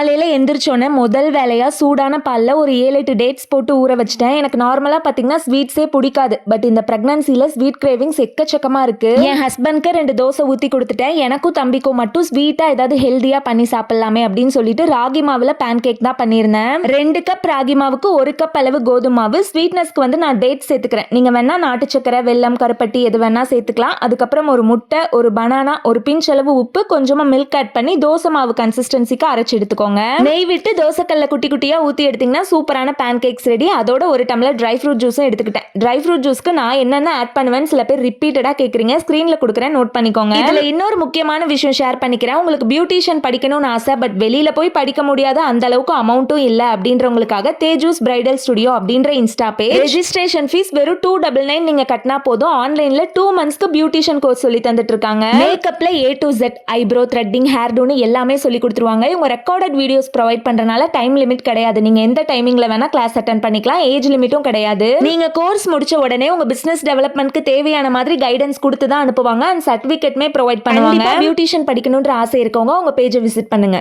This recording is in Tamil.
காலையில எந்திரிச்சோன்னே முதல் வேலையா சூடான பால்ல ஒரு 7-8 டேட்ஸ் போட்டு ஊற வச்சுட்டேன். எனக்கு நார்மலா பாத்தீங்கன்னா ஸ்வீட்ஸே பிடிக்காது. பட் இந்த பிரெக்னன்சில ஸ்வீட் கிரேவிங்ஸ் எக்கச்சக்கமா இருக்கு. என் ஹஸ்பண்ட்க்கு 2 தோசை ஊத்தி கொடுத்துட்டேன். எனக்கும் தம்பிக்கும் மட்டும் ஸ்வீட்டா ஏதாவது ஹெல்தியா பண்ணி சாப்பிடலாமே அப்படின்னு சொல்லிட்டு ராகி மாவுல பேன் கேக் தான் பண்ணியிருந்தேன். 2 கப் ராகி மாவுக்கு 1 கப் அளவு கோதுமை மாவு. ஸ்வீட்னஸ்க்கு வந்து நான் டேட் சேர்த்துக்கிறேன். நீங்க வேணா நாட்டு சக்கரை, வெல்லம், கருப்பட்டி எது வேணா சேர்த்துக்கலாம். அதுக்கப்புறம் ஒரு முட்டை, ஒரு பனானா, ஒரு பிஞ்ச் அளவு உப்பு, கொஞ்சமா மில்க் ஆட் பண்ணி தோசை மாவு கன்சிஸ்டன்சிக்கு அரைச்சு எடுத்துக்கோங்க. நெய் விட்டு தோசைக்கல்ல குட்டி குட்டியா ஊத்தி எடுத்தீங்கன்னா சூப்பரான பேன் கேக்ஸ் ரெடி. அதோட ஒரு டம்ளர் ட்ரை ஃப்ரூட் ஜூஸும் எடுத்துக்கிட்டேன். ட்ரை ஃப்ரூட் ஜூஸ்க்கு நான் என்னென்ன ஆட் பண்ணுவேன்னு சில பேர் ரிப்பீட்டடா கேக்குறீங்க. ஸ்கிரீன்ல கொடுக்குறேன், நோட் பண்ணிக்கோங்க. இதுல இன்னொரு முக்கியமான விஷயம் ஷேர் பண்ணிக்கிறேன். உங்களுக்கு பியூட்டிஷியன் படிக்கணும்னு ஆசை, பட் வெளியில போய் படிக்க முடியாத அந்த அளவுக்கு அமௌண்ட்டும் இல்ல அப்படின்றவங்களுக்காக தேஜூஸ் பிரைடல் ஸ்டுடியோ அப்படின்ற இன்ஸ்டா பேஜ். ரெஜிஸ்ட்ரேஷன் ஃபீஸ் வெறும் 299 நீங்க கட்டினா போதும். ஆன்லைன்ல 2 மந்த்ஸ்க்கு பியூட்டிஷியன் கோர்ஸ் சொல்லி தந்துட்டு இருக்காங்க. மேக்கப்ல A to Z, eyebrow, threading, hair டூன்னு எல்லாமே சொல்லி கொடுத்துருவாங்க. இவங்க ரெக்கார்டட் வீடியோஸ் ப்ரொவைட் பண்றனால டைம் லிமிட் கிடையாது. நீங்க எந்த டைமிங்ல வேணா கிளாஸ் அட்டெண்ட் பண்ணிக்கலாம். ஏஜ் லிமிட்டும் கிடையாது. நீங்க கோர்ஸ் முடிச்ச உடனே உங்க பிசினஸ் டெவலப்மெண்ட்க்கு தேவையான மாதிரி கைடன்ஸ் கொடுத்து தான் அனுப்புவாங்க. அண்ட் சர்டிபிகேட்மே ப்ரொவைட் பண்ணுவாங்க. பியூட்டிஷியன் படிக்கணும்ன்ற ஆசை இருக்கவங்க உங்க பேஜை விசிட் பண்ணுங்க.